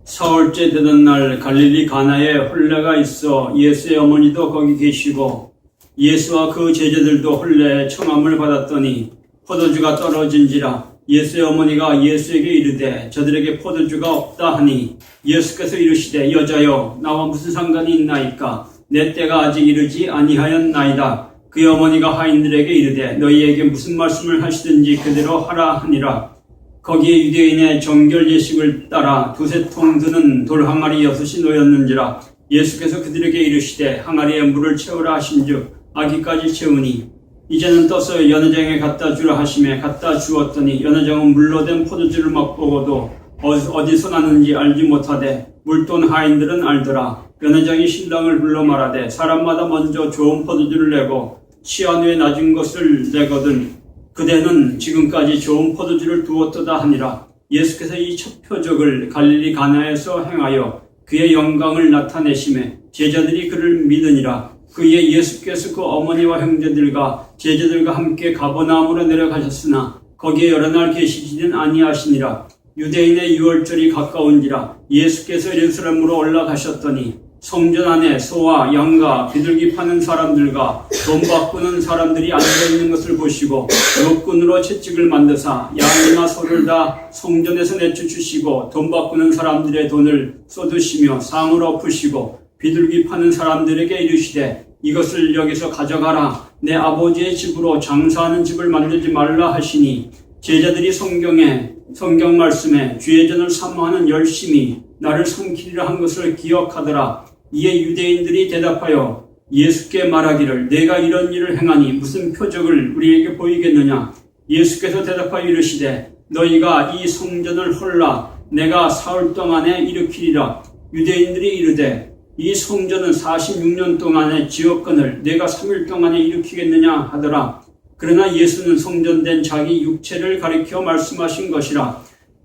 사흘째 되던 날 갈릴리 가나에 혼례가 있어 예수의 어머니도 거기 계시고 예수와 그 제자들도 혼례에 청함을 받았더니 포도주가 떨어진지라 예수의 어머니가 예수에게 이르되 저들에게 포도주가 없다 하니 예수께서 이르시되 여자여 나와 무슨 상관이 있나이까 내 때가 아직 이르지 아니하였나이다. 그의 어머니가 하인들에게 이르되 너희에게 무슨 말씀을 하시든지 그대로 하라 하니라. 거기에 유대인의 정결 예식을 따라 두세 통 드는 돌 항아리 6이 놓였는지라. 예수께서 그들에게 이르시되 항아리에 물을 채우라 하신즉 아기까지 채우니 이제는 떠서 연회장에 갖다 주라 하시매 갖다 주었더니 연회장은 물로 된 포도주를 맛보고도 어디서 났는지 알지 못하되 물돈 하인들은 알더라. 연회장이 신랑을 불러 말하되 사람마다 먼저 좋은 포도주를 내고 취한 후에 낮은 것을 내거든 그대는 지금까지 좋은 포도주를 두었도다 하니라. 예수께서 이 첫 표적을 갈릴리 가나에서 행하여 그의 영광을 나타내시매 제자들이 그를 믿으니라. 그의 예수께서 그 어머니와 형제들과 제자들과 함께 가버나움으로 내려가셨으나 거기에 여러 날 계시지는 아니하시니라. 유대인의 유월절이 가까운지라. 예수께서 예루살렘으로 올라가셨더니 성전 안에 소와 양과 비둘기 파는 사람들과 돈 바꾸는 사람들이 앉아있는 것을 보시고 욕군으로 채찍을 만드사 양이나 소를 다 성전에서 내쫓으시고 돈 바꾸는 사람들의 돈을 쏟으시며 상을 엎으시고 비둘기 파는 사람들에게 이르시되 이것을 여기서 가져가라. 내 아버지의 집으로 장사하는 집을 만들지 말라 하시니 제자들이 성경 말씀에 주의 전을 사모하는 열심히 나를 삼키리라 한 것을 기억하더라. 이에 유대인들이 대답하여 예수께 말하기를 내가 이런 일을 행하니 무슨 표적을 우리에게 보이겠느냐. 예수께서 대답하여 이르시되 너희가 이 성전을 헐라 내가 사흘 동안에 일으키리라. 유대인들이 이르되 이 성전은 46년 동안에 지었거늘 내가 3일 동안에 일으키겠느냐 하더라. 그러나 예수는 성전된 자기 육체를 가리켜 말씀하신 것이라.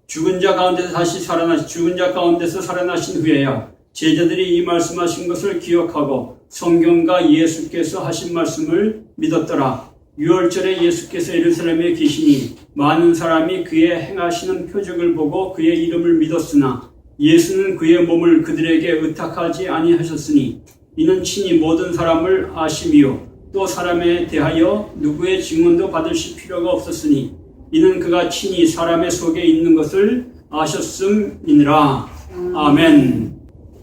죽은 자 가운데서 살아나신 후에야 제자들이 이 말씀하신 것을 기억하고 성경과 예수께서 하신 말씀을 믿었더라. 유월절에 예수께서 예루살렘에 계시니 많은 사람이 그의 행하시는 표적을 보고 그의 이름을 믿었으나 예수는 그의 몸을 그들에게 의탁하지 아니하셨으니 이는 친히 모든 사람을 아심이요 또 사람에 대하여 누구의 증언도 받으실 필요가 없었으니 이는 그가 친히 사람의 속에 있는 것을 아셨음이니라. 아멘.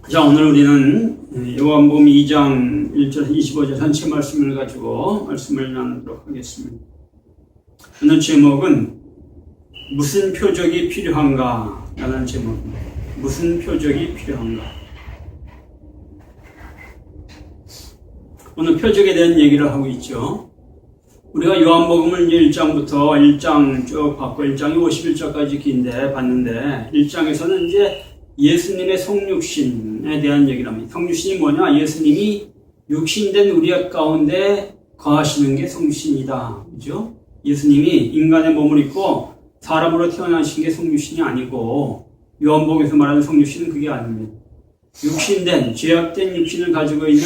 자, 오늘 우리는 요한복음 2장 1절 25절 전체 말씀을 가지고 말씀을 나누도록 하겠습니다. 오늘 제목은 무슨 표적이 필요한가? 라는 제목입니다. 무슨 표적이 필요한가? 오늘 표적에 대한 얘기를 하고 있죠. 우리가 요한복음을 이제 1장부터 1장 쭉 봤고 1장이 51절까지 긴데 봤는데 1장에서는 이제 예수님의 성육신에 대한 얘기를 합니다. 성육신이 뭐냐? 예수님이 육신된 우리 가운데 거하시는 게 성육신이다. 그죠? 예수님이 인간의 몸을 입고 사람으로 태어나신 게 성육신이 아니고 요한복음에서 말하는 성육신은 그게 아닙니다. 육신된, 죄악된 육신을 가지고 있는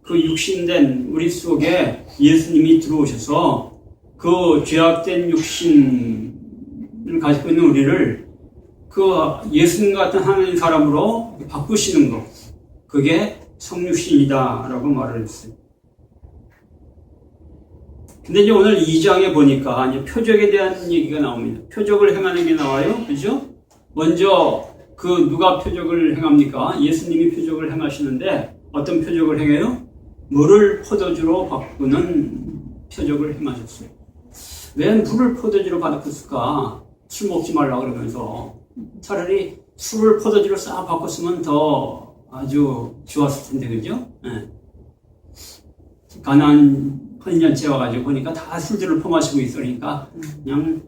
그 육신된 우리 속에 예수님이 들어오셔서 그 죄악된 육신을 가지고 있는 우리를 그 예수님 같은 하나님 사람으로 바꾸시는 것, 그게 성육신이다라고 말을 했어요. 근데 이제 오늘 2장에 보니까 이제 표적에 대한 얘기가 나옵니다. 표적을 행하는 게 나와요. 그죠? 먼저 그 누가 표적을 행합니까? 예수님이 표적을 행하시는데 어떤 표적을 행해요? 물을 포도주로 바꾸는 표적을 행하셨어요. 왜 물을 포도주로 바꿨을까? 술 먹지 말라 그러면서 차라리 술을 포도주로 싹 바꿨으면 더 아주 좋았을 텐데, 그죠? 네. 가나안 혼인잔치에 와가지고 보니까 다 술들을 퍼마시고 있으니까 그냥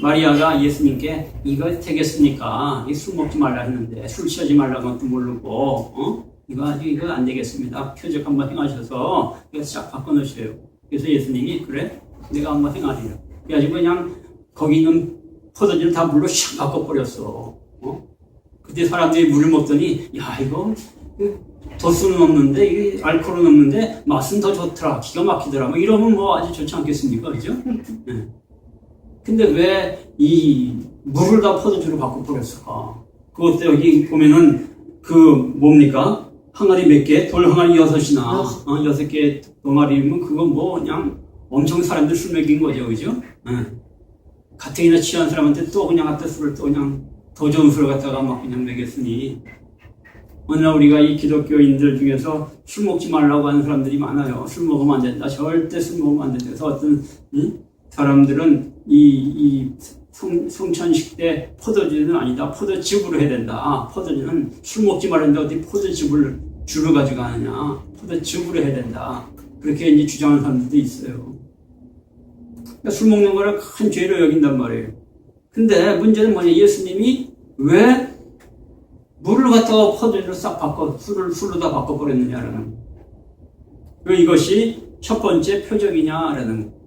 마리아가 예수님께 이거 되겠습니까? 술 먹지 말라 했는데 술 취하지 말라는 것도 모르고 이거 안 되겠습니다. 표적 한번 행하셔서 이거 싹 바꿔놓으세요. 그래서 예수님이 그래? 내가 한번 행하리라. 그래가지고 그냥 거기 있는 포도주를 다 물로 샥 바꿔버렸어. 그때 사람들이 물을 먹더니 야 이거 도수는 없는데 이게 알코올은 없는데 맛은 더 좋더라. 기가 막히더라. 뭐 이러면 뭐 아주 좋지 않겠습니까? 그죠? 네. 근데 왜 이 물을 다 포도주로 바꿔버렸을까? 그것도 여기 보면은 그 뭡니까? 항아리 몇 개? 돌 항아리 6이나 6개 동아리면 그건 뭐 그냥 엄청 사람들 술 먹인 거죠, 그죠? 가뜩이나 취한 사람한테 또 그냥 갖다 술을 또 그냥 더 좋은 술을 갖다가 막 그냥 먹였으니 어느 날 우리가 이 기독교인들 중에서 술 먹지 말라고 하는 사람들이 많아요. 술 먹으면 안 된다. 절대 술 먹으면 안 된다. 그래서 어떤 사람들은 이 성찬식 때 포도주는 아니다. 포도즙으로 해야 된다. 포도주는 술 먹지 말는데 어디 포도즙을 주로 가져가느냐. 포도즙으로 해야 된다. 그렇게 이제 주장하는 사람들도 있어요. 그러니까 술 먹는 거를 큰 죄로 여긴단 말이에요. 근데 문제는 뭐냐. 예수님이 왜 물을 갖다가 포도주로 싹 술로 다 바꿔버렸느냐라는. 이것이 첫 번째 표적이냐라는 거.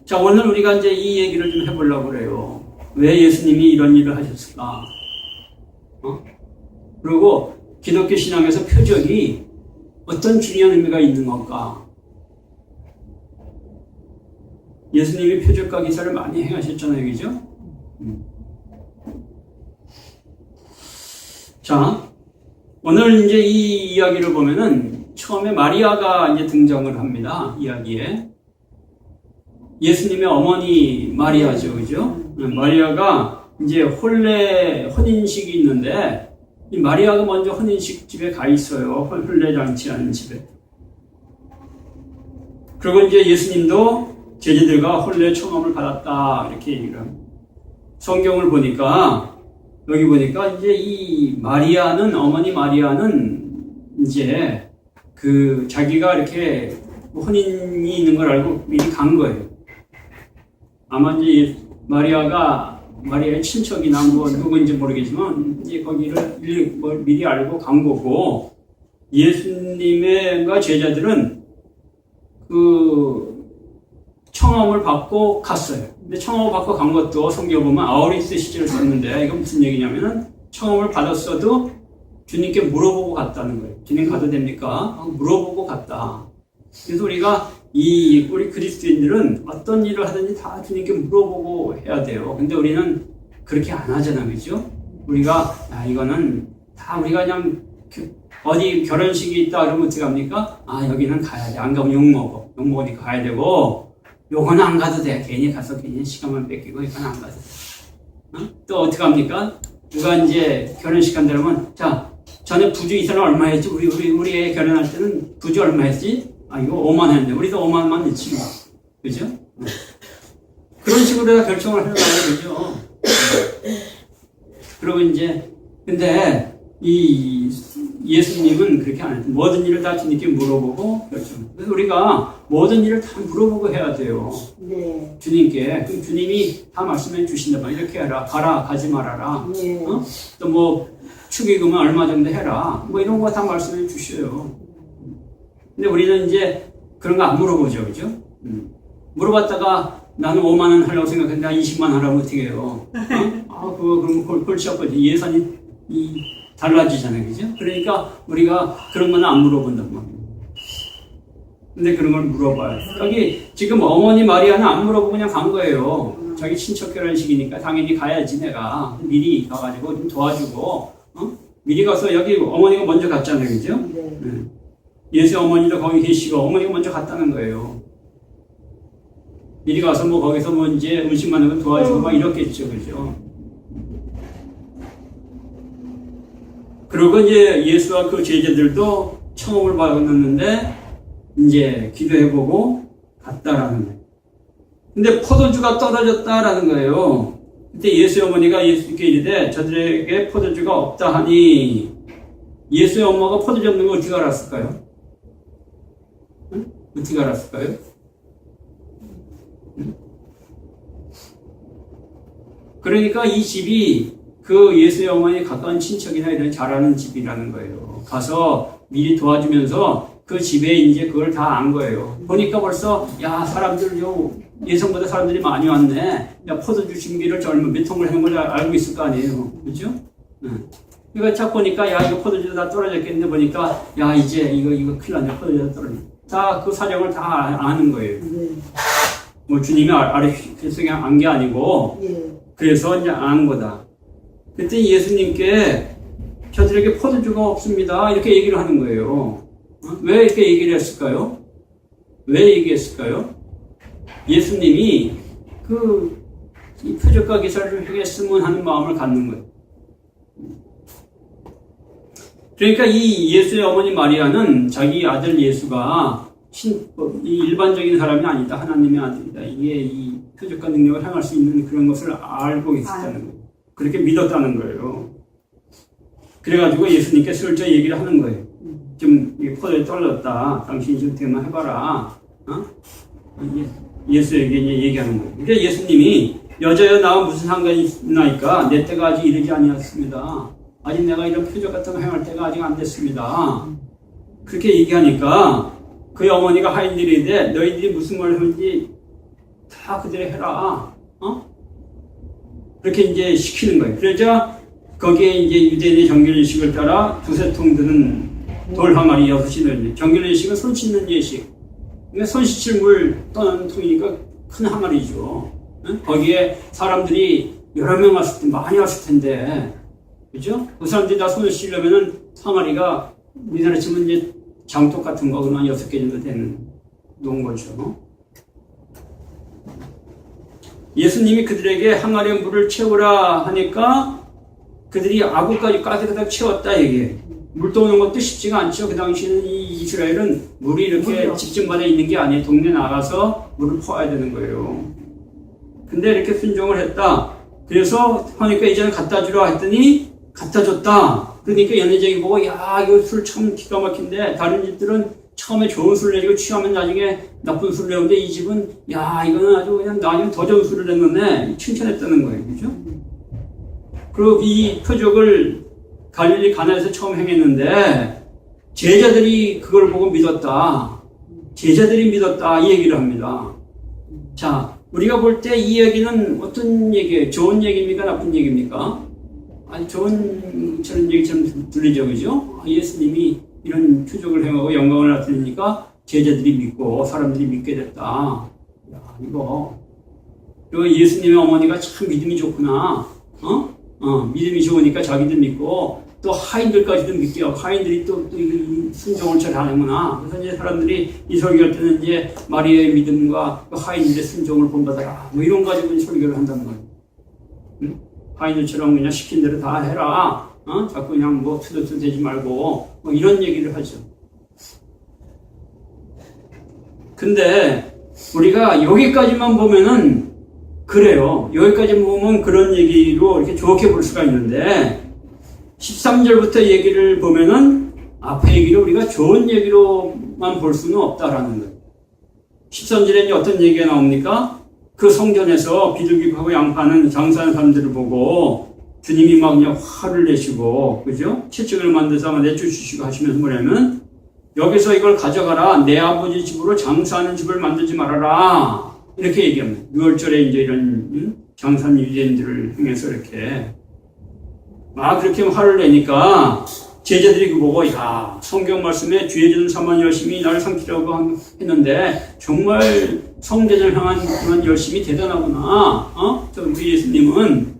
자, 오늘 우리가 이제 이 얘기를 좀 해보려고 그래요. 왜 예수님이 이런 일을 하셨을까? 그리고 기독교 신앙에서 표적이 어떤 중요한 의미가 있는 건가? 예수님이 표적과 기사를 많이 행하셨잖아요, 그죠? 자, 오늘 이제 이 이야기를 보면은 처음에 마리아가 이제 등장을 합니다. 이야기에. 예수님의 어머니 마리아죠, 그죠? 마리아가 이제 혼인식이 있는데, 이 마리아가 먼저 혼인식 집에 가 있어요. 혼례장치하는 집에. 그리고 이제 예수님도 제자들과 혼례 청함을 받았다, 이렇게 얘기를 합니다. 성경을 보니까, 여기 보니까 이제 이 마리아는, 어머니 마리아는 이제 자기가 이렇게 혼인이 있는 걸 알고 미리 간 거예요. 아마 이제 마리아의 친척이나 뭐 누구인지 모르겠지만 이제 거기를 미리 알고 간 거고, 예수님과 제자들은 청함을 받고 갔어요. 근데 청함을 받고 간 것도 성경에 보면 아우리스 시제를 썼는데, 이건 무슨 얘기냐면은 청함을 받았어도 주님께 물어보고 갔다는 거예요. 주님 가도 됩니까? 물어보고 갔다. 그래서 우리 그리스도인들은 어떤 일을 하든지 다 주님께 물어보고 해야 돼요. 근데 우리는 그렇게 안 하잖아요. 그죠? 우리가, 이거는 다 우리가 그냥 어디 결혼식이 있다 그러면 어떻게 합니까? 여기는 가야 돼. 안 가면 욕먹어. 욕먹으니까 가야 되고, 요거는 안 가도 돼. 괜히 가서 괜히 시간만 뺏기고, 이건 안 가도 돼. 또 어떻게 합니까? 누가 이제 결혼식 간다 그러면, 자, 전에 부주 이사는 얼마 했지? 우리 애 결혼할 때는 부주 얼마 했지? 이거 5만 했는데, 우리도 5만만 냈지 뭐. 그죠? 그런 식으로 결정을 하는 거예요. 그죠? 그리고 이제, 근데, 예수님은 그렇게 안 해요. 모든 일을 다 주님께 물어보고 결정. 그래서 우리가 모든 일을 다 물어보고 해야 돼요. 네. 주님께. 그럼 주님이 다 말씀해 주신다 말. 이렇게 해라. 가라. 가지 말아라. 네. 또 뭐, 축의금은 얼마 정도 해라. 뭐 이런 거 다 말씀해 주셔요. 근데 우리는 이제 그런 거 안 물어보죠. 그죠? 물어봤다가 나는 5만 원 하려고 생각했는데 20만 원 하라면 어떻게 해요? 그럼 골치 아프지. 예산이 달라지잖아요. 그죠? 그러니까 우리가 그런 거는 안 물어본단 말이에요. 근데 그런 걸 물어봐요. 여기 지금 어머니 마리아는 안 물어보고 그냥 간 거예요. 자기 친척 결혼식이니까 당연히 가야지 내가. 미리 가가지고 좀 도와주고, 미리 가서 여기 어머니가 먼저 갔잖아요. 그죠? 네. 예수 어머니도 거기 계시고 어머니가 먼저 갔다는 거예요. 미리 가서 뭐 거기서 뭐 이제 음식 만들고 도와주고 막 이렇겠죠. 그죠? 그리고 이제 예수와 그 제자들도 청음을 받았는데 이제 기도해보고 갔다라는 거예요. 근데 포도주가 떨어졌다라는 거예요. 그때 예수의 어머니가 예수께 이르되 저들에게 포도주가 없다 하니, 예수의 엄마가 포도주 없는 거 어떻게 알았을까요? 어떻게 알았을까요? 그러니까 이 집이 그 예수의 어머니 가까운 친척이나 이런 잘하는 집이라는 거예요. 가서 미리 도와주면서 그 집에 이제 그걸 다 안 거예요. 보니까 벌써, 사람들, 예성보다 사람들이 많이 왔네. 포도주 준비를 몇 통을 한 걸 알고 있을 거 아니에요. 그죠? 그러니까 딱 보니까, 이거 포도주 다 떨어졌겠는데 보니까, 이제 이거 큰일 났네. 포도주 다 떨어졌네. 다 그 사정을 다 아는 거예요. 뭐 주님이 아래 계속 안 게 아니고, 그래서 이제 안 거다. 그랬더니 예수님께 저들에게 포도주가 없습니다. 이렇게 얘기를 하는 거예요. 왜 이렇게 얘기를 했을까요? 왜 얘기했을까요? 예수님이 이 표적과 기사를 하겠으면 하는 마음을 갖는 거예요. 그러니까 이 예수의 어머니 마리아는 자기 아들 예수가 일반적인 사람이 아니다. 하나님의 아들이다. 이게 이 표적과 능력을 행할 수 있는 그런 것을 알고 있었다는 거예요. 그렇게 믿었다는 거예요. 그래가지고 예수님께 슬쩍 얘기를 하는 거예요. 좀 포도에 떨어졌다. 당신이 좀 어떻게만 해봐라. 예수에게 이제 얘기하는 거예요. 그러니까 예수님이 여자여 나와 무슨 상관이 있나이까? 내 때가 아직 이르지 아니었습니다. 아직 내가 이런 표적 같은 거 행할 때가 아직 안 됐습니다. 그렇게 얘기하니까 그의 어머니가 하인들이 이르되 너희들이 무슨 말을 하는지 다 그대로 해라. 그렇게 이제 시키는 거예요. 그러자 거기에 이제 유대인의 정결예식을 따라 두세 통 드는 돌 항아리 6이 넣는 정결예식은 손 씻는 예식. 그러니까 손 씻을 물 떠나는 통이니까 큰 항아리죠. 거기에 사람들이 여러 명 왔을 때 많이 왔을 텐데, 그죠? 그 사람들이 다 손을 씻으려면은 항아리가 우리나라 치면 이제 장독 같은 거 그만 6개 정도 되는 놓은 거죠. 예수님이 그들에게 항아리에 물을 채우라 하니까 그들이 아구까지 가득가득 채웠다 얘기해. 물 떠오는 것도 쉽지가 않죠. 그 당시에는 이 이스라엘은 물이 이렇게 집집마다 있는 게 아니에요. 동네 나가서 물을 퍼와야 되는 거예요. 근데 이렇게 순종을 했다. 그래서 하니까 이제는 갖다 주라 했더니 갖다 줬다. 그러니까 연애쟁이 보고 야 이거 술 참 기가 막힌데 다른 집들은 처음에 좋은 술 내고 취하면 나중에 나쁜 술 내는데 이 집은 야 이거는 아주 그냥 나중에 더 좋은 술을 냈는데 칭찬했다는 거예요. 그죠? 그리고 이 표적을 갈릴리 가나에서 처음 행했는데 제자들이 그걸 보고 믿었다. 제자들이 믿었다. 이 얘기를 합니다. 자, 우리가 볼 때 이 얘기는 어떤 얘기예요? 좋은 얘기입니까? 나쁜 얘기입니까? 아니 좋은 저런 얘기처럼 들리죠. 그죠? 예수님이 이런 표적을 행하고 영광을 나타내니까 제자들이 믿고 사람들이 믿게 됐다. 야, 이거. 그리고 예수님의 어머니가 참 믿음이 좋구나. 믿음이 좋으니까 자기들 믿고 또 하인들까지도 믿게 하고 하인들이 또 순종을 잘 하는구나. 그래서 이제 사람들이 이 설교할 때는 이제 마리아의 믿음과 하인들의 순종을 본받아라. 뭐 이런 가지고 설교를 한다는 거예요. 응? 하인들처럼 그냥 시킨 대로 다 해라. 자꾸 그냥 뭐 투덜투덜 대지 말고 뭐 이런 얘기를 하죠. 근데 우리가 여기까지만 보면은 그래요. 여기까지 보면 그런 얘기로 이렇게 좋게 볼 수가 있는데 13절부터 얘기를 보면은 앞에 얘기를 우리가 좋은 얘기로만 볼 수는 없다라는 거예요. 13절에 어떤 얘기가 나옵니까? 그 성전에서 비둘기하고 양파는 장사하는 사람들을 보고 주님이 막 그냥 화를 내시고, 그죠? 채찍을 만들어서 아마 내쫓으시고 하시면서 뭐냐면, 여기서 이걸 가져가라. 내 아버지 집으로 장사하는 집을 만들지 말아라. 이렇게 얘기합니다. 6월절에 이제 이런 장사하는 유대인들을 향해서 이렇게. 그렇게 화를 내니까 제자들이 그 보고, 야, 성경 말씀에 죄 지은 사만 열심히 나를 삼키려고 했는데, 정말 성전을 향한 그런 열심이 대단하구나. 우리 예수님은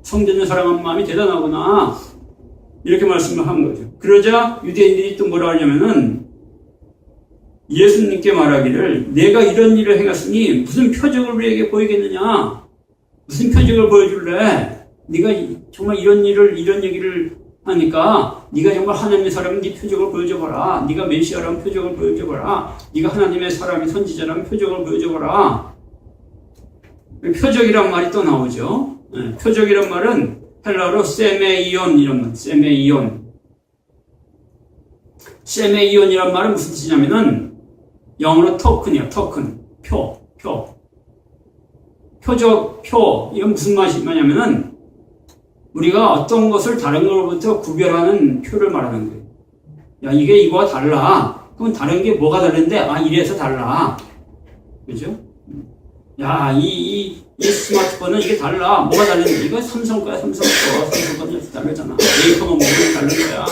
성전을 사랑하는 마음이 대단하구나. 이렇게 말씀을 한 거죠. 그러자 유대인들이 또 뭐라 하냐면은 예수님께 말하기를 내가 이런 일을 행했으니 무슨 표적을 우리에게 보이겠느냐? 무슨 표적을 보여줄래? 네가 정말 이런 얘기를 하니까 네가 정말 하나님의 사람은 네 표적을 보여줘봐라. 네가 메시아라면 표적을 보여줘봐라. 네가 하나님의 사람이 선지자라면 표적을 보여줘봐라. 표적이란 말이 또 나오죠. 네, 표적이란 말은 헬라어로 세메이온 이런 말, 세메이온이란 말은 무슨 뜻이냐면은 영어로 토큰이에요. 토큰, 표적, 이건 무슨 말이냐면은 우리가 어떤 것을 다른 것로부터 구별하는 표를 말하는 거예요. 야, 이게 이거와 달라. 그럼 다른 게 뭐가 다른데? 이래서 달라. 그죠? 야, 이 스마트폰은 이게 달라. 뭐가 다른데? 이거 삼성 거야, 삼성 거는 다르잖아. 메이커만 보면 다른 거야.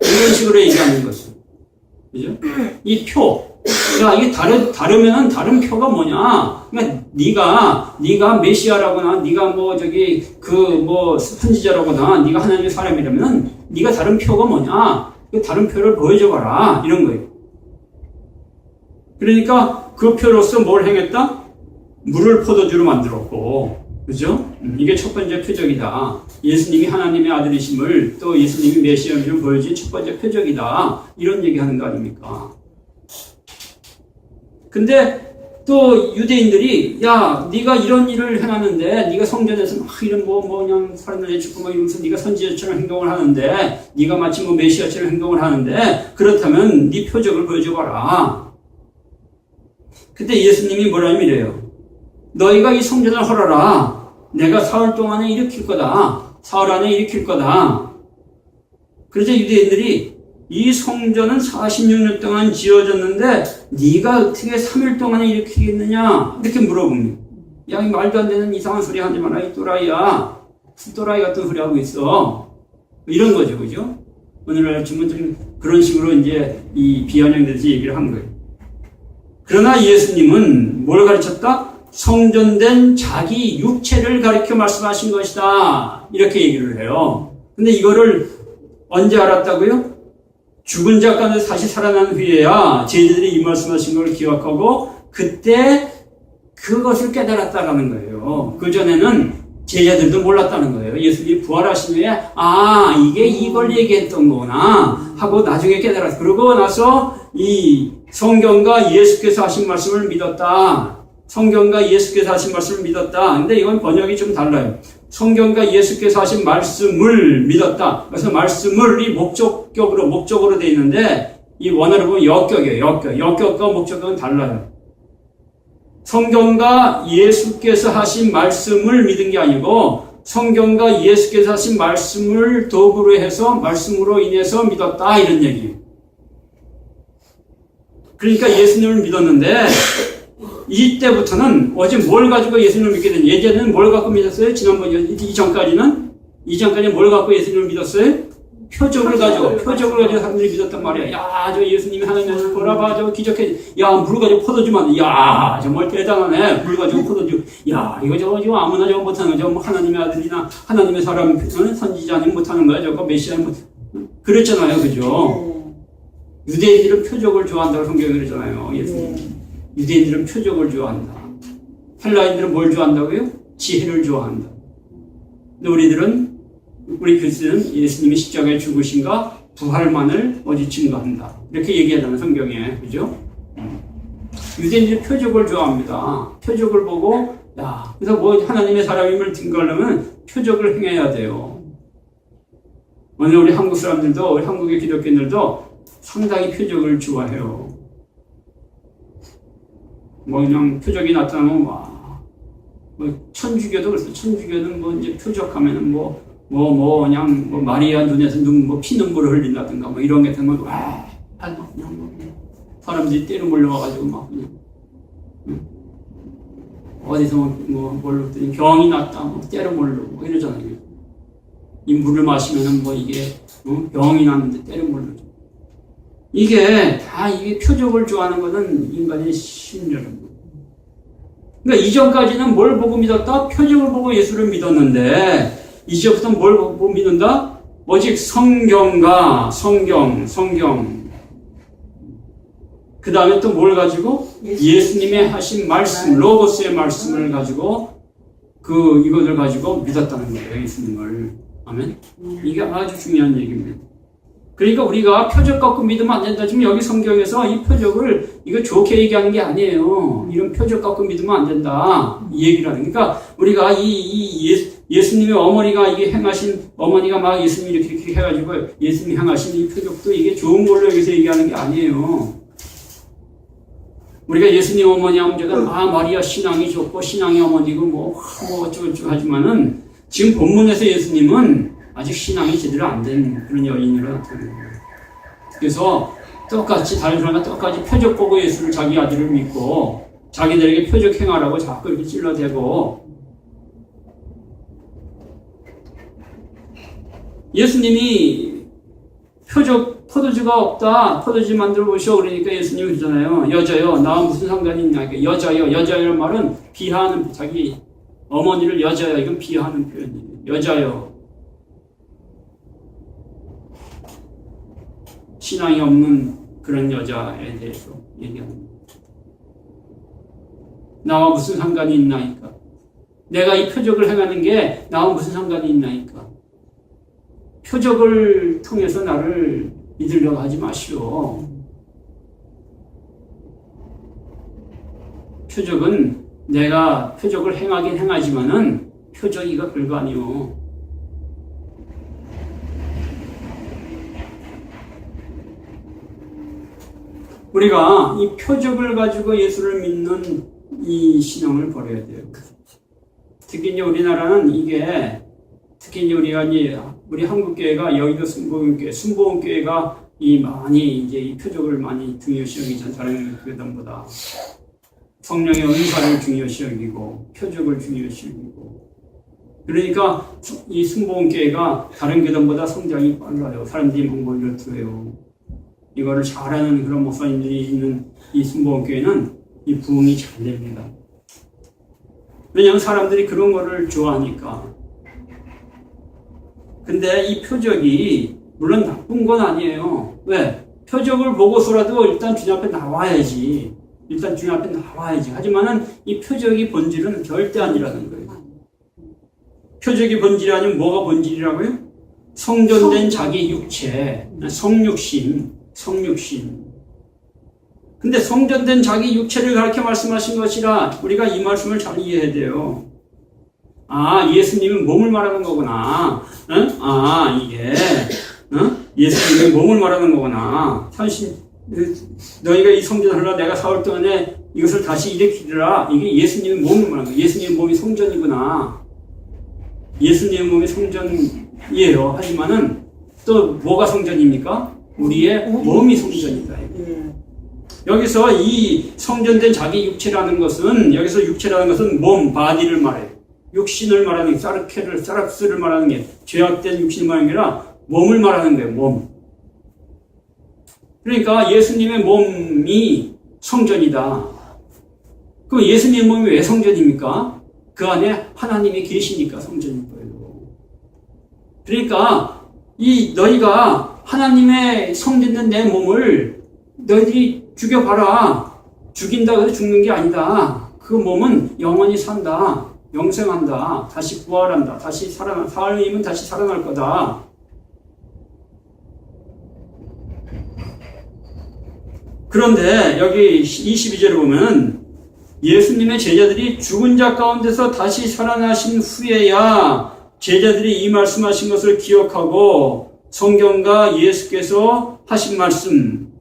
이런 식으로 얘기하는 거죠. 그죠? 이 야, 이게 다르면은 다른 표가 뭐냐? 그러니까 네가 메시아라거나 네가 뭐 선지자라거나 네가 하나님의 사람이라면은 네가 다른 표가 뭐냐? 그 다른 표를 보여줘 봐라. 이런 거예요. 그러니까 그 표로서 뭘 행했다? 물을 포도주로 만들었고, 그죠? 이게 첫 번째 표적이다. 예수님이 하나님의 아들이심을 또 예수님이 메시아임을 보여준 첫 번째 표적이다. 이런 얘기하는 거 아닙니까? 근데 또 유대인들이 야, 네가 이런 일을 해놨는데 네가 성전에서 막 이런 그냥 사람들 내쫓고 막 이러면서 네가 선지자처럼 행동을 하는데 네가 마치 메시아처럼 행동을 하는데 그렇다면 네 표적을 보여줘봐라. 그때 예수님이 뭐라면 이래요. 너희가 이 성전을 헐어라. 내가 사흘 동안에 일으킬 거다. 사흘 안에 일으킬 거다. 그래서 유대인들이 이 성전은 46년 동안 지어졌는데 네가 어떻게 3일 동안에 일으키겠느냐 이렇게 물어봅니다. 야, 이 말도 안 되는 이상한 소리 하지 마라. 이 또라이야. 또라이 같은 소리 하고 있어. 이런 거죠, 그죠? 오늘날 지금 그런 식으로 이제 이 비아냥돼서 얘기를 한 거예요. 그러나 예수님은 뭘 가르쳤다? 성전된 자기 육체를 가리켜 말씀하신 것이다. 이렇게 얘기를 해요. 근데 이거를 언제 알았다고요? 죽은 자 가운데 다시 살아난 후에야 제자들이 이 말씀하신 걸 기억하고 그때 그것을 깨달았다라는 거예요. 그전에는 제자들도 몰랐다는 거예요. 예수님이 부활하신 후에 이게 이걸 얘기했던 거구나 하고 나중에 깨달았어요. 그러고 나서 이 성경과 예수께서 하신 말씀을 믿었다. 성경과 예수께서 하신 말씀을 믿었다. 근데 이건 번역이 좀 달라요. 성경과 예수께서 하신 말씀을 믿었다. 그래서 말씀을 목적으로 되어 있는데 이 원어로 보면 역격이에요. 역격과 목적격은 달라요. 성경과 예수께서 하신 말씀을 믿은 게 아니고 성경과 예수께서 하신 말씀을 도구로 해서 말씀으로 인해서 믿었다. 이런 얘기예요. 그러니까 예수님을 믿었는데 이때부터는 어제 뭘 가지고 예수님을 믿게 된 예전에는 뭘 갖고 믿었어요? 지난번 이전까지는 뭘 갖고 예수님을 믿었어요? 표적을 가지고 사람들이 믿었단 말이야. 야, 저 예수님이 하나님을 보라봐, 저 기적해. 야, 물 가지고 포도주만. 야, 정말 대단하네. 물 가지고 포도주. 야, 이거 아무나 저거 못하는 거야. 하나님의 아들이나 하나님의 사람, 선지자님 못하는 거야. 저거 메시아님 그랬잖아요, 그죠? 유대인들은 표적을 좋아한다고 성경이 그러잖아요. 예수님. 유대인들은 표적을 좋아한다. 헬라인들은 뭘 좋아한다고요? 지혜를 좋아한다. 근데 우리 그리스도는 예수님이 십자가에 죽으신가 부활만을 증거한다. 이렇게 얘기하잖아요, 성경에. 그죠? 유대인들은 표적을 좋아합니다. 표적을 보고, 그래서 하나님의 사람임을 증거하려면 표적을 행해야 돼요. 오늘 우리 한국 사람들도, 우리 한국의 기독교인들도 상당히 표적을 좋아해요. 그냥 표적이 나타나면 천주교도 그래서 천주교는 이제 표적하면은 그냥 마리아 눈에서 피눈물을 흘린다든가 이런 게 되면 사람들이 때로 몰려와가지고 어디서 뭘로 병이 났다 때로 몰려오고 이러잖아요. 이 물을 마시면은 이게 병이 났는데 때로 몰려오죠. 이게 표적을 좋아하는 것은 인간의 심리라는 거예요. 그러니까 이전까지는 뭘 보고 믿었다? 표적을 보고 예수를 믿었는데 이제부터 뭘 보고 믿는다? 오직 성경. 그 다음에 또 뭘 가지고? 예수님의 하신 말씀, 로고스의 말씀을 가지고 이것을 가지고 믿었다는 거예요, 예수님을. 아멘? 이게 아주 중요한 얘기입니다. 그러니까 우리가 표적 갖고 믿으면 안 된다. 지금 여기 성경에서 이 표적을 이거 좋게 얘기하는 게 아니에요. 이런 표적 갖고 믿으면 안 된다. 이 얘기를 하는. 그러니까 우리가 예수님의 어머니가 이게 행하신 어머니가 예수님 이렇게 해가지고 예수님이 행하신 이 표적도 이게 좋은 걸로 여기서 얘기하는 게 아니에요. 우리가 예수님 어머니 하면 제가 마리아 신앙이 좋고 신앙의 어머니고 어쩌고저쩌고 하지만은 지금 본문에서 예수님은 아직 신앙이 제대로 안 된 그런 여인으로 나타나는 거예요. 그래서 다른 사람과 똑같이 표적 보고 예수를 자기 아들을 믿고 자기들에게 표적 행하라고 자꾸 이렇게 찔러대고 예수님이 표적 포도주가 없다. 포도주 만들어 보시오. 그러니까 예수님이 그러잖아요. 여자요. 나와 무슨 상관이 있냐. 여자요. 여자요란 말은 비하하는, 자기 어머니를 여자요. 이건 비하하는 표현이에요. 여자요. 신앙이 없는 그런 여자에 대해서 얘기합니다. 나와 무슨 상관이 있나이까? 내가 이 표적을 행하는 게 나와 무슨 상관이 있나이까? 표적을 통해서 나를 믿으려고 하지 마시오. 표적은 내가 표적을 행하긴 행하지만은 표적이가 별거 아니오. 우리가 이 표적을 가지고 예수를 믿는 이 신앙을 버려야 돼요. 특히 이제 우리나라는 이게, 특히 이제 우리 한국교회가 여의도 순복음교회가 많이 이제 이 표적을 많이 중요시 여기잖아요. 다른 교회들보다. 성령의 은사를 중요시 여기고, 표적을 중요시 여기고. 그러니까 이 순복음교회가 다른 교회들보다 성장이 빨라요. 사람들이 막 몰려들어요. 이거를 잘하는 그런 목사님들이 있는 이 순복음교회는 이 부흥이 잘 됩니다. 왜냐하면 사람들이 그런 거를 좋아하니까. 근데 이 표적이 물론 나쁜 건 아니에요. 왜? 표적을 보고서라도 일단 주님 앞에 나와야지. 하지만은 이 표적이 본질은 절대 아니라는 거예요. 표적이 본질이 아니면 뭐가 본질이라고요? 성전된 자기 육체, 성육신. 근데 성전된 자기 육체를 가르쳐 말씀하신 것이라 우리가 이 말씀을 잘 이해해야 돼요. 아, 예수님은 몸을 말하는 거구나. 응? 아, 이게 예수님의 몸을 말하는 거구나. 너희가 이 성전을 하려 내가 4월 동안에 이것을 다시 일으키리라. 이게 예수님의 몸을 말하는 거예요. 예수님의 몸이 성전이구나. 예수님의 몸이 성전이에요. 하지만은 또 뭐가 성전입니까? 우리의 몸이 성전이다. 여기서 이 성전된 자기 육체라는 것은, 여기서 육체라는 것은 몸, 바디를 말해요. 육신을 말하는, 사락스를 말하는 게, 죄악된 육신을 말하는 게 아니라 몸을 말하는 거예요, 몸. 그러니까 예수님의 몸이 성전이다. 그럼 예수님의 몸이 왜 성전입니까? 그 안에 하나님이 계시니까 성전인 거예요. 그러니까 너희가 하나님의 성전된 내 몸을 너희들이 죽여봐라. 죽인다고 해서 죽는 게 아니다. 그 몸은 영원히 산다. 영생한다. 다시 부활한다. 다시 살아나면 다시 살아날 거다. 그런데 여기 22절에 보면 예수님의 제자들이 죽은 자 가운데서 다시 살아나신 후에야 제자들이 이 말씀하신 것을 기억하고 성경과 예수께서 하신 말씀을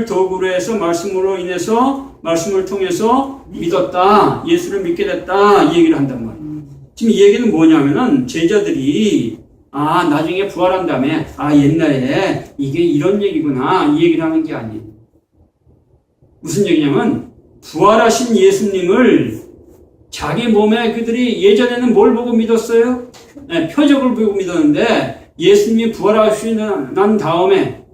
도구로 해서 말씀으로 인해서 말씀을 통해서 믿었다. 예수를 믿게 됐다. 이 얘기를 한단 말이에요. 지금 이 얘기는 뭐냐면은 제자들이 나중에 부활한 다음에 옛날에 이게 이런 얘기구나. 이 얘기를 하는 게 아니에요. 무슨 얘기냐면 부활하신 예수님을 자기 몸에 그들이 예전에는 뭘 보고 믿었어요? 네, 표적을 보고 믿었는데 예수님이 부활하시고 난 다음에는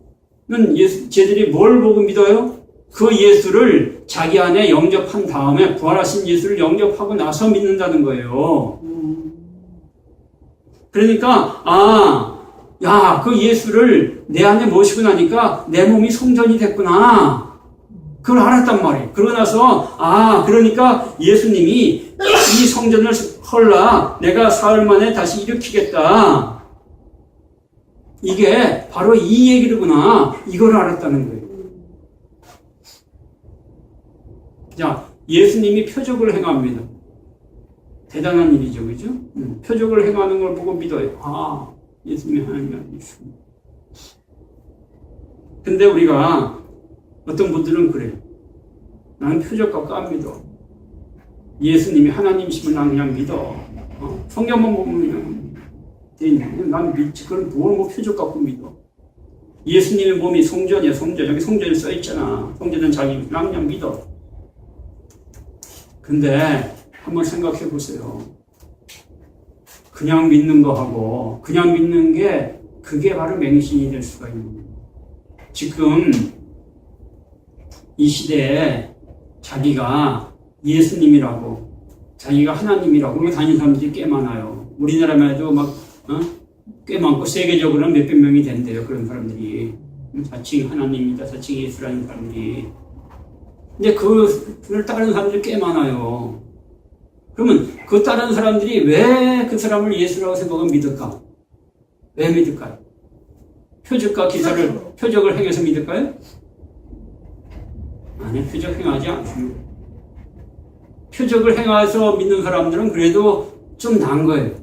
쟤들이 뭘 보고 믿어요? 그 예수를 자기 안에 영접한 다음에 부활하신 예수를 영접하고 나서 믿는다는 거예요. 그러니까 그 예수를 내 안에 모시고 나니까 내 몸이 성전이 됐구나. 그걸 알았단 말이에요. 그러고 나서 그러니까 예수님이 이 성전을 헐라 내가 사흘 만에 다시 일으키겠다. 이게 바로 이 얘기구나. 이걸 알았다는 거예요. 자, 예수님이 표적을 행합니다. 대단한 일이죠, 그죠? 표적을 행하는 걸 보고 믿어요. 예수님이 하나님이 아니십니다. 근데 우리가 어떤 분들은 그래요. 나는 표적 갖고 안 믿어. 예수님이 하나님이심을 나는 그냥 믿어. 성경만 보면 그냥 돼 있는. 나는 믿지. 그럼 뭘 표적 갖고 믿어. 예수님의 몸이 성전이야, 성전. 여기 성전이 써 있잖아. 성전은 자기, 난 그냥 믿어. 근데 한번 생각해 보세요. 그냥 믿는 거하고 그냥 믿는 게 그게 바로 맹신이 될 수가 있는 거예요. 지금 이 시대에 자기가 예수님이라고, 자기가 하나님이라고 다니는 사람들이 꽤 많아요. 우리나라만 해도 꽤 많고, 세계적으로는 몇백 명이 된대요. 그런 사람들이. 자칭 하나님이다, 자칭 예수라는 사람들이. 근데 그를 따르는 사람들이 꽤 많아요. 그러면 그 따르는 사람들이 왜 그 사람을 예수라고 생각하고 믿을까? 왜 믿을까요? 표적과 기사를, 표적을 행해서 믿을까요? 아니, 표적 행하지 않습니다. 표적을 행해서 믿는 사람들은 그래도 좀 나은 거예요.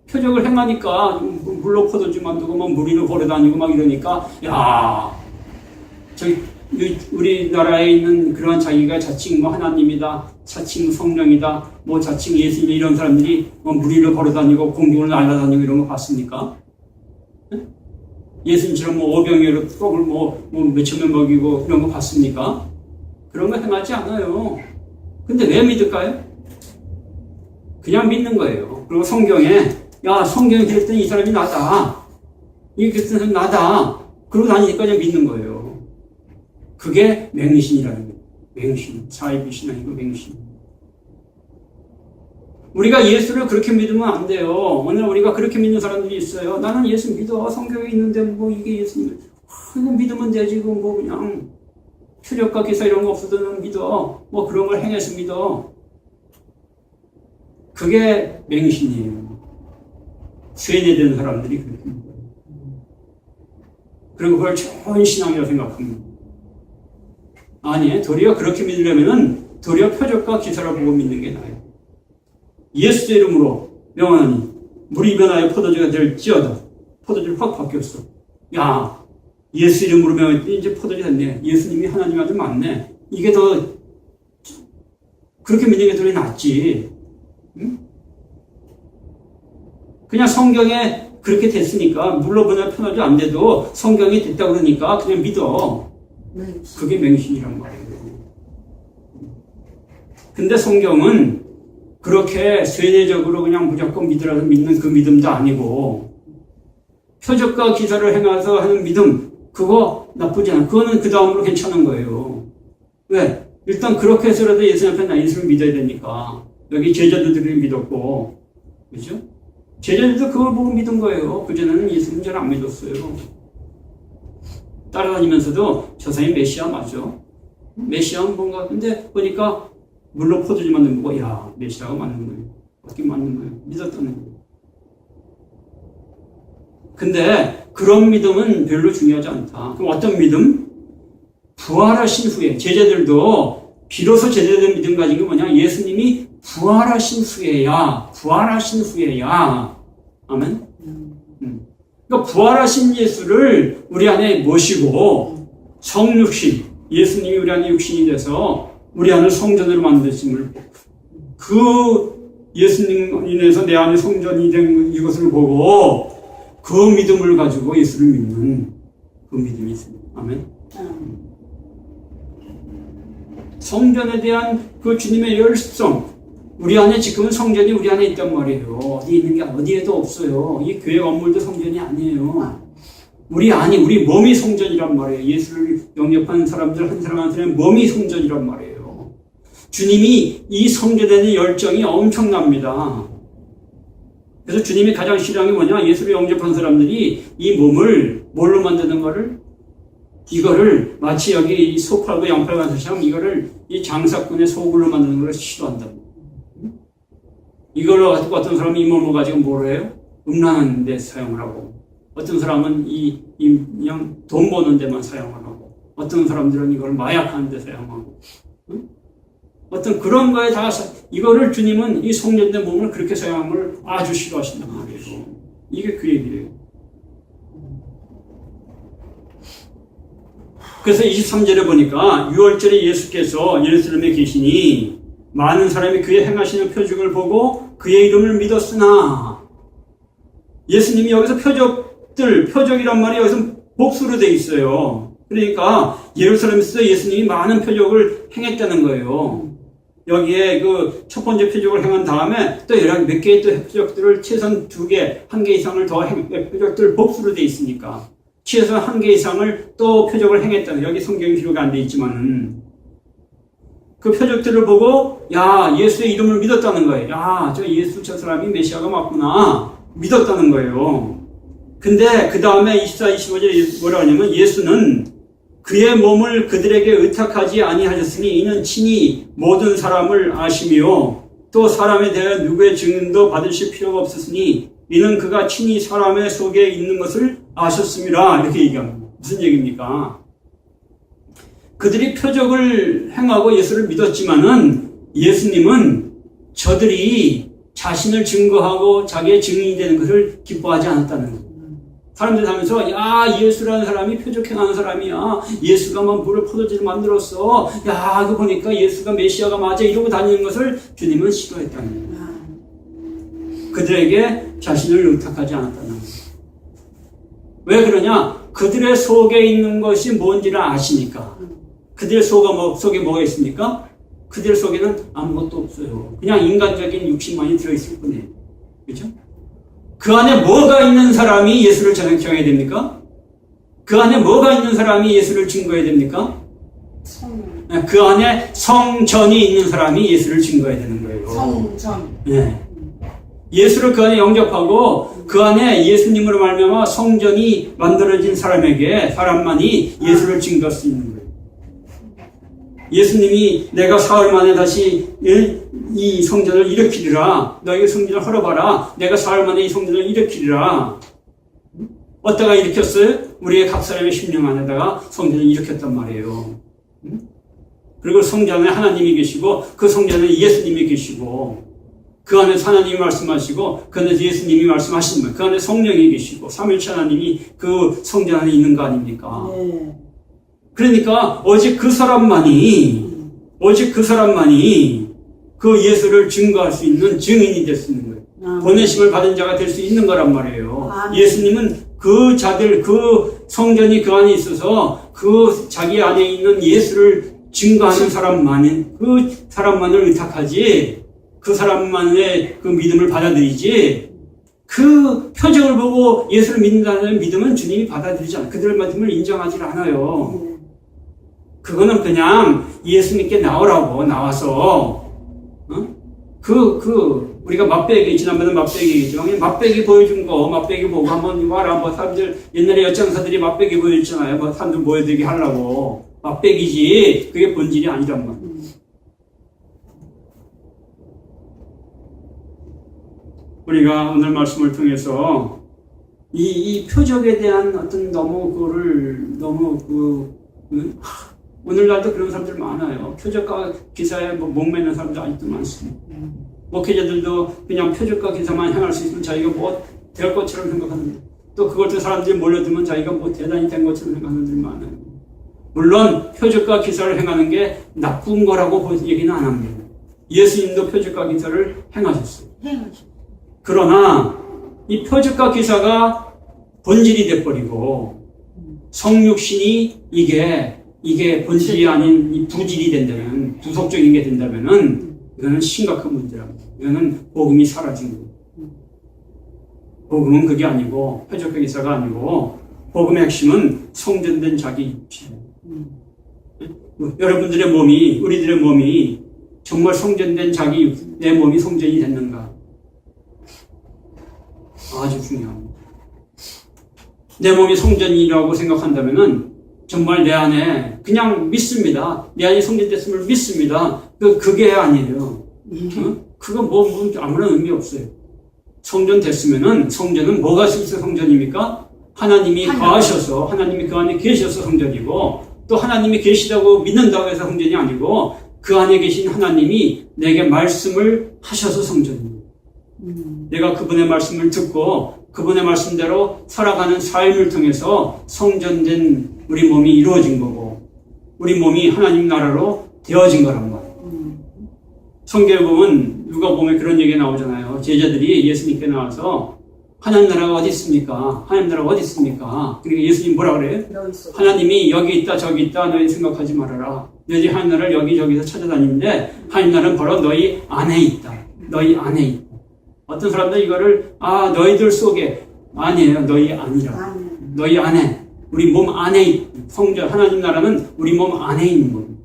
표적을 행하니까 물로 포도주 만들고 뭐 무리를 걸어다니고 막 이러니까 야, 저기 우리나라에 있는 그런 자기가 자칭 뭐 하나님이다, 자칭 성령이다, 뭐 자칭 예수님 이런 사람들이 뭐 무리를 걸어다니고 공중을 날아다니고 이런 거 봤습니까? 예수님처럼 뭐 오병이어로 떡을 뭐 몇천 명 먹이고 이런 거 봤습니까? 그런 거 행하지 않아요. 근데 왜 믿을까요? 그냥 믿는 거예요. 그리고 성경에 야, 성경이 그랬더니 이 사람이 나다. 이게 그랬더니 나다. 그러고 다니니까 그냥 믿는 거예요. 그게 맹신이라는 거예요. 맹신. 사이비신 아니고 맹신. 우리가 예수를 그렇게 믿으면 안 돼요. 오늘 우리가 그렇게 믿는 사람들이 있어요. 나는 예수 믿어. 성경에 있는데 뭐 이게 예수님. 이거 믿으면 되지. 이거 뭐 그냥 표적과 기사 이런 거 없어도 믿어. 뭐 그런 걸 행해서 믿어. 그게 맹신이에요. 세뇌된 사람들이 그렇게 믿어요. 그리고 그걸 좋은 신앙이라고 생각합니다. 아니, 도리어 그렇게 믿으려면은 도리어 표적과 기사를 보고 믿는 게 나아요. 예수의 이름으로 명하니 물이 변하여 포도주가 될지어다. 포도주를 확 바뀌었어. 야, 예수 이름으로 명했더니 이제 포도주 됐네. 예수님이 하나님 아들 맞네. 이게 더 그렇게 믿는 게 더 낫지. 응? 그냥 성경에 그렇게 됐으니까 물로 변하여 포도주 안 돼도 성경이 됐다 그러니까 그냥 믿어. 그게 맹신이란 말이에요. 근데 성경은 그렇게 세뇌적으로 그냥 무조건 믿으라서 믿는 그 믿음도 아니고 표적과 기사를 행해서 하는 믿음, 그거 나쁘지 않아. 그거는 그 다음으로 괜찮은 거예요. 왜? 일단 그렇게 해서라도 예수님 앞에 나 예수를 믿어야 되니까. 여기 제자들이 믿었고, 그죠? 제자들도 그걸 보고 믿은 거예요. 그전에는 예수님 잘 안 믿었어요. 따라다니면서도 저 사람이 메시아 맞죠? 메시아는 뭔가, 근데 보니까 물로 포도주 만든 거고, 야, 메시아가 맞는 거예요. 어떻게 맞는 거예요? 믿었다는 거예요. 근데 그런 믿음은 별로 중요하지 않다. 그럼 어떤 믿음? 부활하신 후에, 제자들도 비로소 제자들 믿음 가진 게 뭐냐? 예수님이 부활하신 후에야. 아멘? 그러니까 부활하신 예수를 우리 안에 모시고 성육신, 예수님이 우리 안에 육신이 돼서 우리 안을 성전으로 만드심을, 그 예수님 인해서 내 안에 성전이 된 이것을 보고 그 믿음을 가지고 예수를 믿는 그 믿음이 있습니다. 아멘. 성전에 대한 그 주님의 열성, 우리 안에 지금은 성전이 우리 안에 있단 말이에요. 어디 있는 게 어디에도 없어요. 이 교회 건물도 성전이 아니에요. 우리 안이, 우리 몸이 성전이란 말이에요. 예수를 영접하는 사람들 한 사람한테는 몸이 성전이란 말이에요. 주님이 이 성전에 대한 열정이 엄청납니다. 그래서 주님이 가장 싫어하는 게 뭐냐? 예수를 영접한 사람들이 이 몸을 뭘로 만드는 거를? 이거를 마치 여기 소 팔고 양 팔고 하는 것처럼 이거를 이 장사꾼의 소굴로 만드는 걸 싫어한다고. 이걸로 가지고 어떤 사람이 이 몸을 가지고 뭘 해요? 음란한 데 사용을 하고, 어떤 사람은 그냥 돈 버는 데만 사용을 하고, 어떤 사람들은 이걸 마약하는 데 사용하고, 응? 어떤 그런 거에 다, 이거를 주님은 이 성전된 몸을 그렇게 사용하는 걸 아주 싫어하신단 말이에요. 이게 그 얘기예요. 그래서 23절에 보니까 6월절에 예수께서 예루살렘에 계시니 많은 사람이 그의 행하시는 표적을 보고 그의 이름을 믿었으나, 예수님이 여기서 표적이란 말이 여기서 복수로 돼 있어요. 그러니까 예루살렘에서 예수님이 많은 표적을 행했다는 거예요. 여기에 그 첫 번째 표적을 행한 다음에 또 여러 몇 개의 또 표적들을 최소한 2개, 1개 이상을 더 표적들 복수로 돼 있으니까 최소한 1개 이상을 또 표적을 행했다는, 여기 성경에 기록이 안 돼 있지만은 그 표적들을 보고 야, 예수의 이름을 믿었다는 거예요. 야, 저 예수 저 사람이 메시아가 맞구나 믿었다는 거예요. 근데 그 다음에 24, 25절에 뭐라 하냐면 예수는 그의 몸을 그들에게 의탁하지 아니하셨으니 이는 친히 모든 사람을 아시며 또 사람에 대해 누구의 증인도 받으실 필요가 없었으니 이는 그가 친히 사람의 속에 있는 것을 아셨습니다. 이렇게 얘기합니다. 무슨 얘기입니까? 그들이 표적을 행하고 예수를 믿었지만은 예수님은 저들이 자신을 증거하고 자기의 증인이 되는 것을 기뻐하지 않았다는 거예요. 사람들이 하면서 야, 예수라는 사람이 표적 행하는 사람이야. 예수가 막 물을 포도주를 만들었어. 야, 그거 보니까 예수가 메시아가 맞아. 이러고 다니는 것을 주님은 싫어했다는 거예요. 그들에게 자신을 의탁하지 않았다는 거예요. 왜 그러냐? 그들의 속에 있는 것이 뭔지를 아시니까. 그들의 속에 뭐가 있습니까? 그들 속에는 아무것도 없어요. 그냥 인간적인 육신만이 들어있을 뿐이에요. 그렇죠? 그 안에 뭐가 있는 사람이 예수를 정해야 됩니까? 그 안에 뭐가 있는 사람이 예수를 증거해야 됩니까? 그 안에 성전이 있는 사람이 예수를 증거해야 되는 거예요. 성전. 네. 예수를 그 안에 영접하고 그 안에 예수님으로 말미암아 성전이 만들어진 사람만이 예수를 증거할 수 있는 거예요. 예수님이 내가 사흘 만에 다시 이 성전을 일으키리라. 너에게 성전을 헐어봐라. 내가 사흘 만에 이 성전을 일으키리라. 어디다가 일으켰어요? 우리의 각 사람의 심령 안에다가 성전을 일으켰단 말이에요. 그리고 성전에 하나님이 계시고 그 성전에 예수님이 계시고 그 안에 하나님이 말씀하시고 그 안에 예수님이 말씀하시는 거예요. 그 안에 성령이 계시고 삼위일체 하나님이 그 성전 안에 있는 거 아닙니까? 네. 그러니까 오직 그 사람만이 그 예수를 증거할 수 있는 증인이 될 수 있는 거예요. 보내심을 받은 자가 될 수 있는 거란 말이에요. 예수님은 그 자들, 그 성전이 그 안에 있어서 그 자기 안에 있는 예수를 증거하는 그 사람만을 의탁하지, 그 사람만의 그 믿음을 받아들이지, 그 표적을 보고 예수를 믿는다는 믿음은 주님이 받아들이지 않아요. 그들의 믿음을 인정하지 않아요. 그거는 그냥 예수님께 나와서, 우리가 맛배기, 지난번에 맛배기 얘기했죠. 맛배기 보여준 거, 맛배기 보고 한번 와라. 뭐 사람들, 옛날에 엿장사들이 맛배기 보여줬잖아요. 뭐 사람들 모여들게 하려고. 맛배기지. 그게 본질이 아니란 말이에요. 우리가 오늘 말씀을 통해서 이 표적에 대한 어떤 오늘날도 그런 사람들 많아요. 표적과 기사에 목매는 사람들 아직도 많습니다. 목회자들도 그냥 표적과 기사만 행할 수 있으면 자기가 뭐 될 것처럼 생각하는데, 또 그것도 사람들이 몰려들면 자기가 뭐 대단히 된 것처럼 생각하는 사람들이 많아요. 물론 표적과 기사를 행하는 게 나쁜 거라고 얘기는 안 합니다. 예수님도 표적과 기사를 행하셨어요. 그러나 이 표적과 기사가 본질이 돼버리고 성육신이 이게 본질이 아닌 이 부질이 된다면, 부속적인 게 된다면은 이거는 심각한 문제랍니다. 이거는 복음이 사라진 거예요. 복음은 그게 아니고, 표적과 기사가 아니고, 복음의 핵심은 성전된 자기 육체예요. 여러분들의 몸이, 우리들의 몸이 정말 성전된 내 몸이 성전이 됐는가? 아주 중요합니다. 내 몸이 성전이라고 생각한다면은 정말 내 안에 그냥 믿습니다. 내 안에 성전됐음을 믿습니다. 그게 아니에요. 그건 아무런 의미 없어요. 성전 됐으면은, 성전은 뭐가 있어서 성전입니까? 하나님이 거하셔서, 하나님이 그 안에 계셔서 성전이고, 또 하나님이 계시다고 믿는다고 해서 성전이 아니고, 그 안에 계신 하나님이 내게 말씀을 하셔서 성전입니다. 내가 그분의 말씀을 듣고 그분의 말씀대로 살아가는 삶을 통해서 성전된 우리 몸이 이루어진 거고, 우리 몸이 하나님 나라로 되어진 거란 말이에요. 성경에 보면, 누가 보면 그런 얘기가 나오잖아요. 제자들이 예수님께 나와서 하나님 나라가 어디 있습니까? 하나님 나라가 어디 있습니까? 그러니까 예수님 뭐라 그래요? 하나님이 여기 있다 저기 있다 너희 생각하지 말아라. 너희 하나님 나라를 여기저기서 찾아다니는데 하나님 나라는 바로 너희 안에 있다. 너희 안에 있다. 어떤 사람들 이거를 너희들 속에 아니에요. 너희 아니라. 너희 안에. 우리 몸 안에 성전 하나님 나라는 우리 몸 안에 있는 겁니다.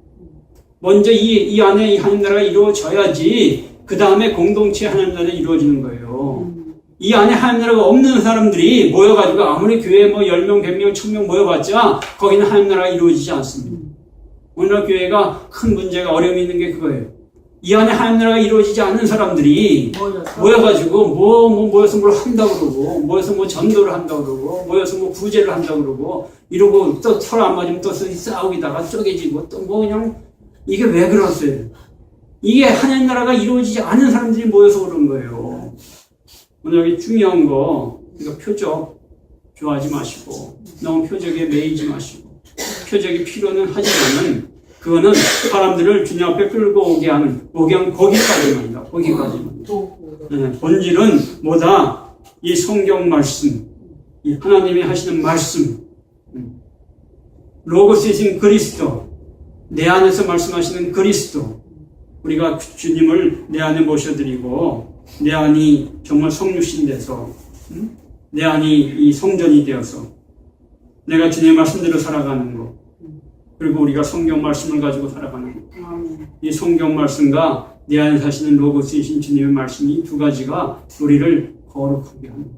먼저 이 안에 이 하나님 나라가 이루어져야지 그 다음에 공동체 하나님 나라가 이루어지는 거예요. 이 안에 하나님 나라가 없는 사람들이 모여가지고 아무리 교회에 10명, 100명, 1000명 모여봤자 거기는 하나님 나라가 이루어지지 않습니다. 오늘날 교회가 큰 문제가 어려움이 있는 게 그거예요. 이 안에 하나님 나라가 이루어지지 않는 사람들이 모여가지고 모여서 뭘 한다고 그러고 모여서 전도를 한다고 그러고 모여서 구제를 한다고 그러고 이러고 또 서로 안 맞으면 또 싸우기다가 쪼개지고 또 그냥 이게 왜 그러세요? 이게 하나님 나라가 이루어지지 않은 사람들이 모여서 그런 거예요. 오늘 여기 중요한 거 이거 표적 좋아하지 마시고 너무 표적에 매이지 마시고 표적이 필요는 하지만은 그거는 사람들을 주님 앞에 끌고 오게 하는 거기까지만이다. 거기까지만. 네, 본질은 뭐다? 이 성경 말씀, 이 하나님이 하시는 말씀, 로고스이신 그리스도, 내 안에서 말씀하시는 그리스도. 우리가 주님을 내 안에 모셔드리고 내 안이 정말 성육신 돼서 내 안이 이 성전이 되어서 내가 주님의 말씀대로 살아가는 것. 그리고 우리가 성경 말씀을 가지고 살아가는 것. 이 성경 말씀과 내 안에 사시는 로고스이신 주님의 말씀이 두 가지가 우리를 거룩하게 합니다.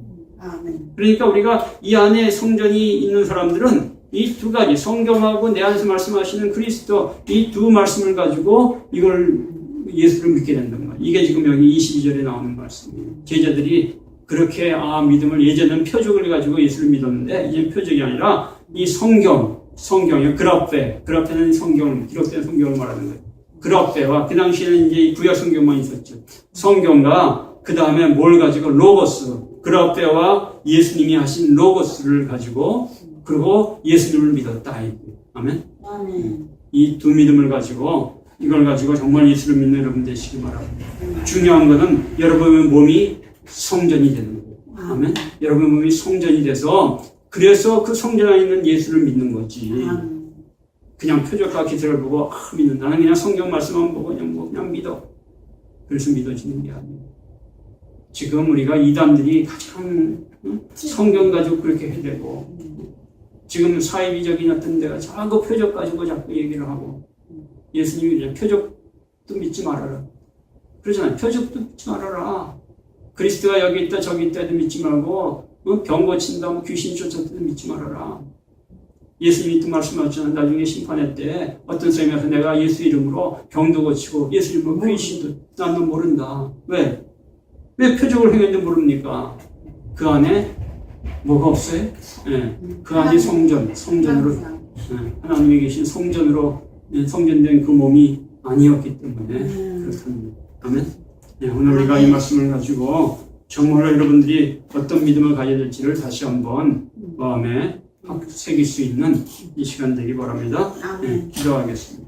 그러니까 우리가 이 안에 성전이 있는 사람들은 이 두 가지 성경하고 내 안에서 말씀하시는 그리스도 이 두 말씀을 가지고 이걸 예수를 믿게 된단 말이에요. 이게 지금 여기 22절에 나오는 말씀이에요. 제자들이 그렇게 믿음을 예전에는 표적을 가지고 예수를 믿었는데 이제 표적이 아니라 이 성경이요. 그라페는 성경, 기록된 성경을 말하는 거예요. 그라페와 그 당시에는 이제 구약 성경만 있었죠. 성경과 그 다음에 뭘 가지고 로고스, 그라페와 예수님이 하신 로고스를 가지고 그리고 예수님을 믿었다. 아멘. 이 두 믿음을 가지고 이걸 가지고 정말 예수를 믿는 여러분 되시기 바랍니다. 중요한 것은 여러분의 몸이 성전이 되는 거예요. 아멘. 여러분의 몸이 성전이 돼서 그래서 그 성전 안에 있는 예수를 믿는 거지. 그냥 표적과 기사를 보고 믿는 나는 그냥 성경 말씀만 보고 그냥 믿어. 그래서 믿어지는 게 아니에요. 지금 우리가 이단들이 가장 성경 가지고 그렇게 해대고 지금 사이비적인 어떤 데가 자꾸 표적 가지고 자꾸 얘기를 하고 예수님이 그냥 표적도 믿지 말아라. 그러잖아요. 표적도 믿지 말아라. 그리스도가 여기 있다 저기 있다 해도 믿지 말고 병 고친다 귀신 쫓았다 믿지 말아라. 예수님이 또 말씀하셨잖아요. 나중에 심판할 때 어떤 사람이 와서 내가 예수 이름으로 병도 고치고 예수 이름으로 귀신도 나는 모른다. 왜? 왜 표적을 행했는지 모릅니까? 그 안에 뭐가 없어요? 네. 그 안이 성전으로 하나님이 계신 성전으로 성전된 그 몸이 아니었기 때문에 그렇답니다. 아멘. 네, 오늘 우리가 이 말씀을 가지고 정말로 여러분들이 어떤 믿음을 가져야 될지를 다시 한번 마음에 새길 수 있는 이 시간 되기 바랍니다. 네, 기도하겠습니다.